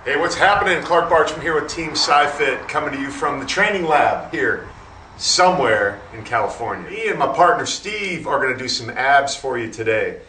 Hey, what's happening? Clark Bartram here with Team SciFit, coming to you from the training lab here somewhere in California. Me and my partner Steve are going to do some abs for you today.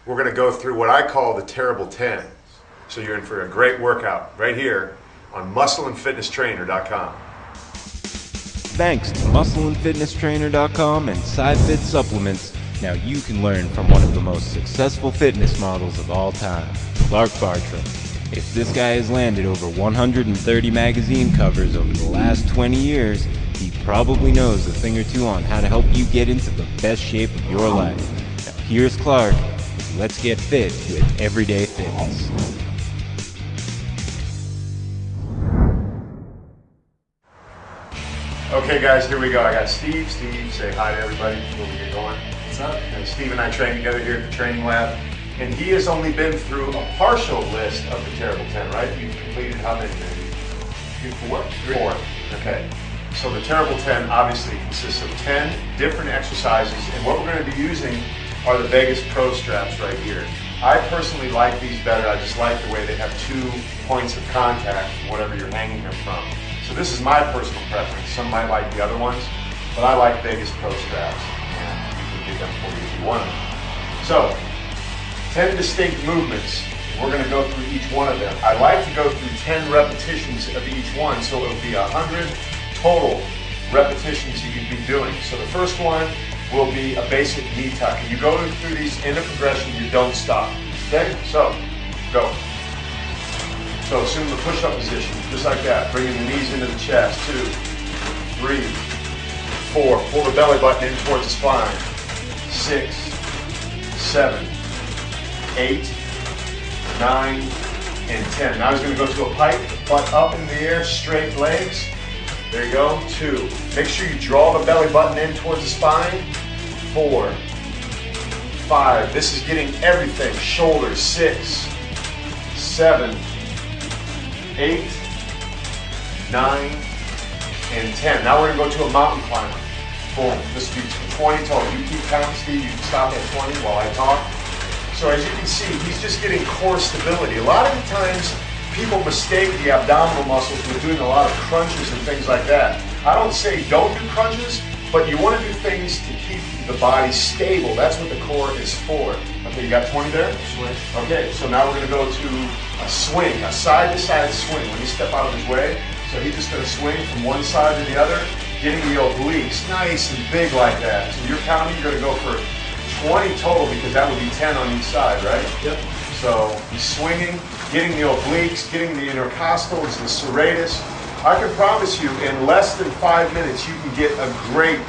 We're going to go through what I call the terrible 10. So you're in for a great workout right here on muscleandfitnesstrainer.com. Thanks to muscleandfitnesstrainer.com and SciFit Supplements, now you can learn from one of the most successful fitness models of all time, Clark Bartram. If this guy has landed over 130 magazine covers over the last 20 years, he probably knows a thing or two on how to help you get into the best shape of your life. Now here's Clark. Let's get fit with everyday fitness. Okay guys, here we go. I got Steve. Steve, say hi to everybody before we get going. What's up? And Steve and I train together here at the training lab. And he has only been through a partial list of the terrible 10, right? You've completed how many, maybe? 4? 4. Okay. So the terrible 10 obviously consists of 10 different exercises, and what we're going to be using are the Vegas Pro straps right here. I personally like these better. I just like the way they have 2 points of contact, whatever you're hanging them from. So this is my personal preference. Some might like the other ones, but I like Vegas Pro straps, and you can get them for you if you want them. So 10 distinct movements. We're going to go through each one of them. I like to go through 10 repetitions of each one, so it'll be 100 total repetitions you can be doing. So the first one will be a basic knee tuck. And you go through these in a progression, you don't stop. Okay, so go. So assume the push-up position, just like that. Bringing the knees into the chest. 2, 3, 4. Pull the belly button in towards the spine. 6, 7, 8, 9, and 10. Now he's going to go to a pike, butt up in the air, straight legs. There you go. 2. Make sure you draw the belly button in towards the spine. 4, 5. This is getting everything. Shoulders. 6, 7, 8, 9, and 10. Now we're going to go to a mountain climber. Boom. This will be 20 total. You keep counting, Steve. You can stop at 20 while I talk. So as you can see, he's just getting core stability. A lot of the times, people mistake the abdominal muscles with doing a lot of crunches and things like that. I don't say don't do crunches, but you want to do things to keep the body stable. That's what the core is for. Okay, you got 20 there? Swing. Okay, so now we're going to go to a swing, a side-to-side swing. When you step out of his way, so he's just going to swing from one side to the other, getting the obliques nice and big like that. So you're counting, you're going to go for 20 total, because that would be 10 on each side, right? Yep. So he's swinging, getting the obliques, getting the intercostals, the serratus. I can promise you in less than 5 minutes you can get a great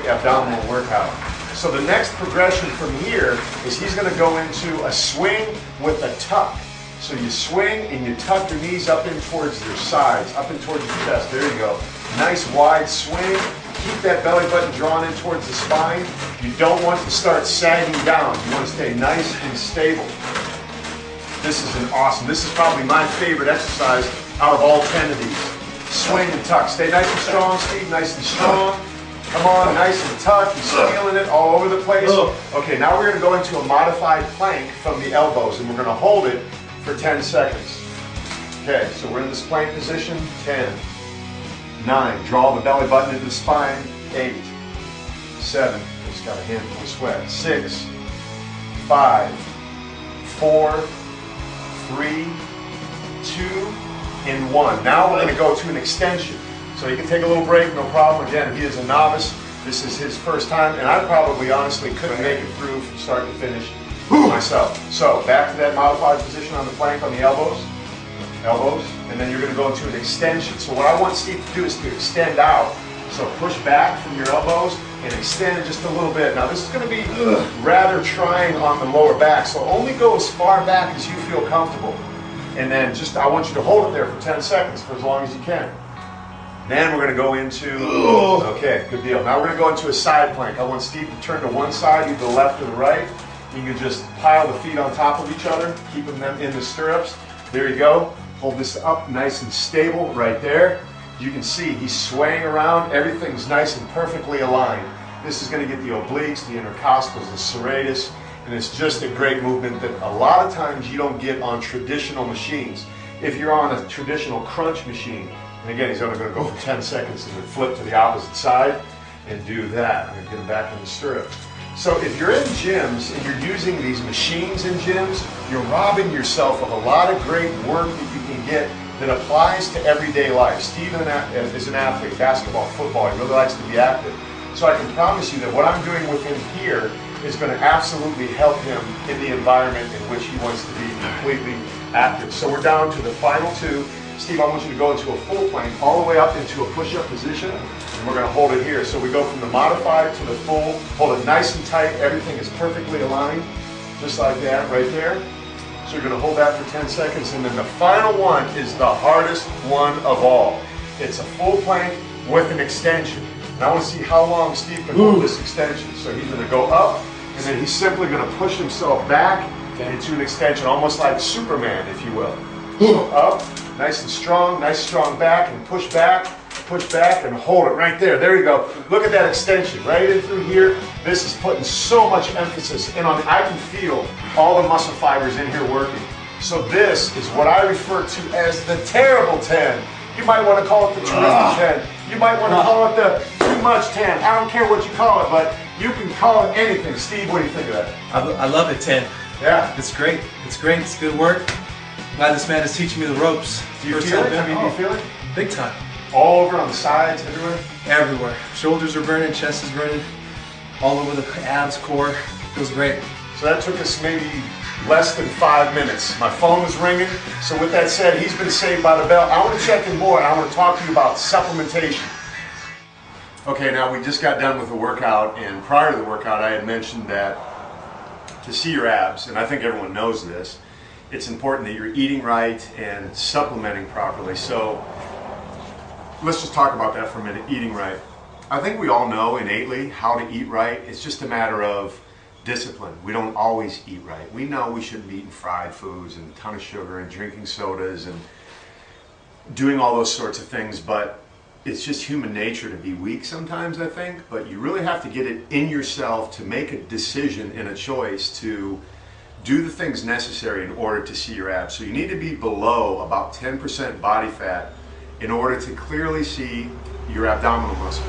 abdominal workout. So the next progression from here is he's going to go into a swing with a tuck. So you swing and you tuck your knees up in towards your sides, up in towards your chest. There you go. Nice wide swing. Keep that belly button drawn in towards the spine. You don't want to start sagging down. You want to stay nice and stable. This is this is probably my favorite exercise out of all 10 of these. Swing and tuck. Stay nice and strong, Steve. Nice and strong. Come on, nice and tuck. You're feeling it all over the place. Okay, now we're going to go into a modified plank from the elbows, and we're going to hold it for 10 seconds. Okay, so we're in this plank position. 10, 9. Draw the belly button into the spine. 8, 7. Just got a handful of sweat. 6, 5, 4, 3, 2, and 1. Now we're going to go to an extension. So you can take a little break, no problem. Again, he is a novice. This is his first time, and I probably honestly couldn't make it through from start to finish myself. So back to that modified position on the plank on the elbows, and then you're going to go into an extension. So what I want Steve to do is to extend out. So push back from your elbows and extend just a little bit. Now this is going to be rather trying on the lower back, so only go as far back as you feel comfortable. And then I want you to hold it there for 10 seconds for as long as you can. Then we're going to go into, okay, good deal. Now we're going to go into a side plank. I want Steve to turn to one side, either the left or the right. You can just pile the feet on top of each other, keeping them in the stirrups. There you go. Hold this up nice and stable right there. You can see he's swaying around. Everything's nice and perfectly aligned. This is going to get the obliques, the intercostals, the serratus, and it's just a great movement that a lot of times you don't get on traditional machines. If you're on a traditional crunch machine, and again, he's only going to go for 10 seconds and then flip to the opposite side and do that. I'm going to get him back in the stirrup. So if you're in gyms and you're using these machines in gyms, you're robbing yourself of a lot of great work that you can get that applies to everyday life. Steve is an athlete, basketball, football, he really likes to be active. So I can promise you that what I'm doing with him here is going to absolutely help him in the environment in which he wants to be completely active. So we're down to the final two. Steve, I want you to go into a full plank, all the way up into a push-up position, and we're going to hold it here. So we go from the modified to the full, hold it nice and tight, everything is perfectly aligned, just like that, right there. So you're going to hold that for 10 seconds, and then the final one is the hardest one of all. It's a full plank with an extension. And I want to see how long Steve can hold this extension. So he's going to go up, and then he's simply going to push himself back into an extension, almost like Superman, if you will. So up, nice and strong back, and push back, and hold it right there. There you go. Look at that extension right in through here. This is putting so much emphasis in on it. I can feel all the muscle fibers in here working. So this is what I refer to as the terrible 10. You might want to call it the terrific 10. You might want to call it the too much 10. I don't care what you call it, but you can call it anything. Steve, what do you think of that? I love it, 10. Yeah. It's great. It's great. It's good work. Glad this man is teaching me the ropes. Do you feel it? I mean, do you feel it? Big time. All over on the sides, everywhere? Everywhere. Shoulders are burning, chest is burning, all over the abs, core. Feels great. So that took us maybe less than 5 minutes. My phone was ringing. So with that said, he's been saved by the bell. I want to check in more, and I want to talk to you about supplementation. Okay, now we just got done with the workout, and prior to the workout, I had mentioned that to see your abs, and I think everyone knows this, it's important that you're eating right and supplementing properly. So let's just talk about that for a minute, eating right. I think we all know innately how to eat right. It's just a matter of discipline. We don't always eat right. We know we shouldn't be eating fried foods and a ton of sugar and drinking sodas and doing all those sorts of things, but it's just human nature to be weak sometimes, I think. But you really have to get it in yourself to make a decision and a choice to do the things necessary in order to see your abs. So you need to be below about 10% body fat in order to clearly see your abdominal muscles.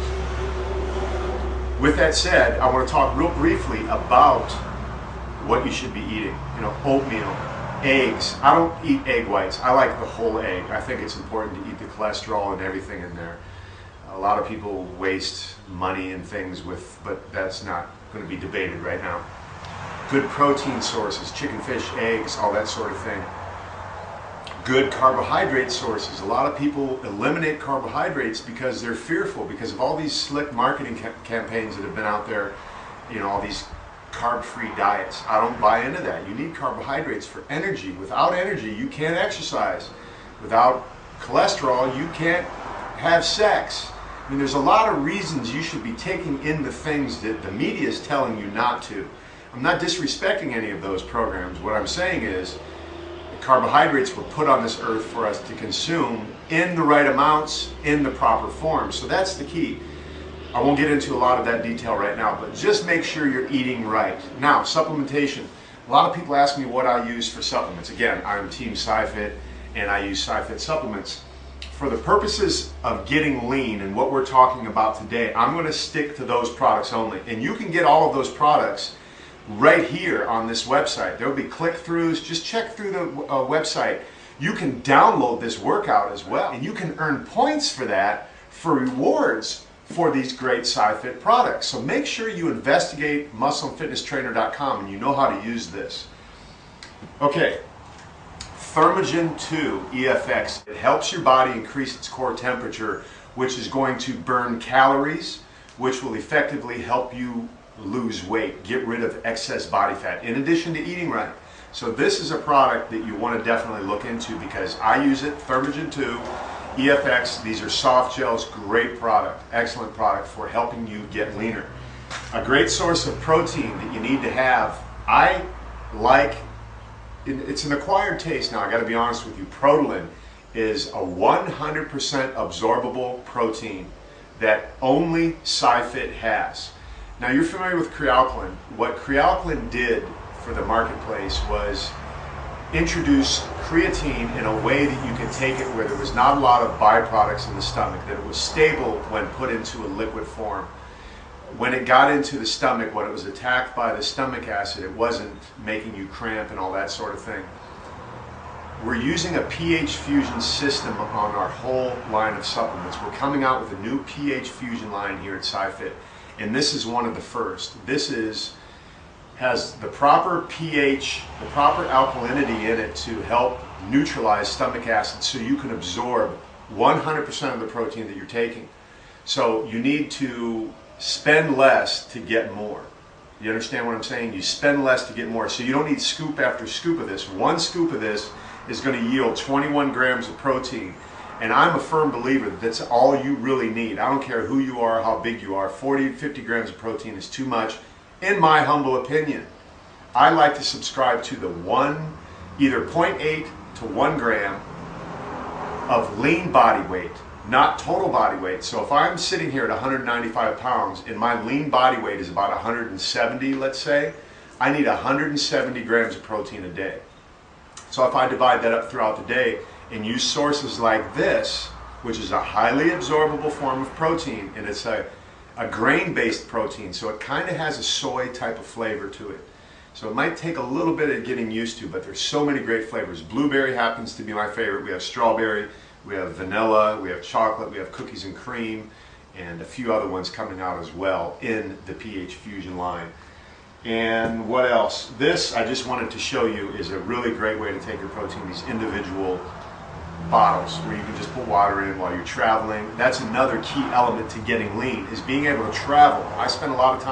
With that said, I want to talk real briefly about what you should be eating. You know, oatmeal, eggs. I don't eat egg whites. I like the whole egg. I think it's important to eat the cholesterol and everything in there. A lot of people waste money and things but that's not going to be debated right now. Good protein sources, chicken, fish, eggs, all that sort of thing. Good carbohydrate sources. A lot of people eliminate carbohydrates because they're fearful because of all these slick marketing campaigns that have been out there, you know, all these carb-free diets. I don't buy into that. You need carbohydrates for energy. Without energy, you can't exercise. Without cholesterol, you can't have sex. I mean, there's a lot of reasons you should be taking in the things that the media is telling you not to. I'm not disrespecting any of those programs. What I'm saying is carbohydrates were put on this earth for us to consume in the right amounts, in the proper form. So that's the key. I won't get into a lot of that detail right now, but just make sure you're eating right. Now, supplementation. A lot of people ask me what I use for supplements. Again, I'm Team SciFit, and I use SciFit supplements. For the purposes of getting lean and what we're talking about today, I'm going to stick to those products only. And you can get all of those products right here on this website. There will be click-throughs. Just check through the website. You can download this workout as well, and you can earn points for that for rewards for these great SciFit products. So make sure you investigate muscleandfitnesstrainer.com and you know how to use this. Okay, Thermogen 2 EFX. It helps your body increase its core temperature, which is going to burn calories, which will effectively help you lose weight, get rid of excess body fat, in addition to eating right. So this is a product that you want to definitely look into because I use it, Thermogen 2 EFX. These are soft gels, great product, excellent product for helping you get leaner. A great source of protein that you need to have, I like, it's an acquired taste now, I got to be honest with you. Protein is a 100% absorbable protein that only SciFit has. Now you're familiar with crealkaline. What crealkaline did for the marketplace was introduce creatine in a way that you can take it where there was not a lot of byproducts in the stomach, that it was stable when put into a liquid form. When it got into the stomach, when it was attacked by the stomach acid, it wasn't making you cramp and all that sort of thing. We're using a pH fusion system on our whole line of supplements. We're coming out with a new pH fusion line here at SciFit, and this is one of the first. This has the proper pH, the proper alkalinity in it to help neutralize stomach acid so you can absorb 100% of the protein that you're taking. So you need to spend less to get more. You understand what I'm saying? You spend less to get more. So you don't need scoop after scoop of this. One scoop of this is going to yield 21 grams of protein. And I'm a firm believer that that's all you really need. I don't care who you are, how big you are. 40 to 50 grams of protein is too much, in my humble opinion. I like to subscribe to the either 0.8 to 1 gram of lean body weight, not total body weight. So if I'm sitting here at 195 pounds and my lean body weight is about 170, let's say, I need 170 grams of protein a day. So if I divide that up throughout the day and use sources like this, which is a highly absorbable form of protein, and it's a grain-based protein, so it kind of has a soy type of flavor to it. So it might take a little bit of getting used to, but there's so many great flavors. Blueberry happens to be my favorite. We have strawberry, we have vanilla, we have chocolate, we have cookies and cream, and a few other ones coming out as well in the pH Fusion line. And what else? This, I just wanted to show you, is a really great way to take your protein, these individual bottles where you can just put water in while you're traveling. That's another key element to getting lean, is being able to travel. I spend a lot of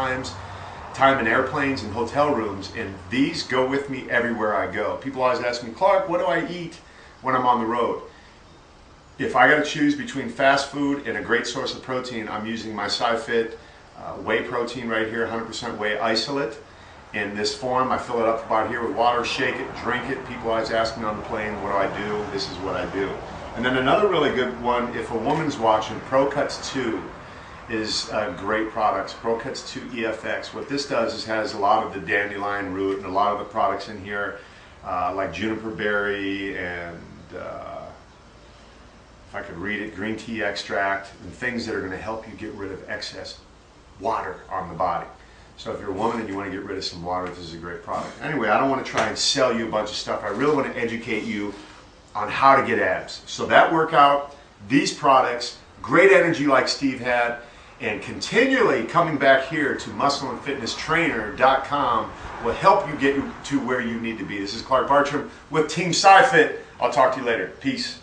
time in airplanes and hotel rooms, and these go with me everywhere I go. People always ask me, Clark, what do I eat when I'm on the road? If I got to choose between fast food and a great source of protein, I'm using my SciFit whey protein right here, 100% whey isolate. In this form, I fill it up about here with water, shake it, drink it. People always ask me on the plane, what do I do? This is what I do. And then another really good one, if a woman's watching, ProCuts 2 is a great product. ProCuts 2 EFX. What this does is has a lot of the dandelion root and a lot of the products in here, like juniper berry and if I could read it, green tea extract, and things that are going to help you get rid of excess water on the body. So if you're a woman and you want to get rid of some water, this is a great product. Anyway, I don't want to try and sell you a bunch of stuff. I really want to educate you on how to get abs. So that workout, these products, great energy like Steve had, and continually coming back here to muscleandfitnesstrainer.com will help you get to where you need to be. This is Clark Bartram with Team SciFit. I'll talk to you later. Peace.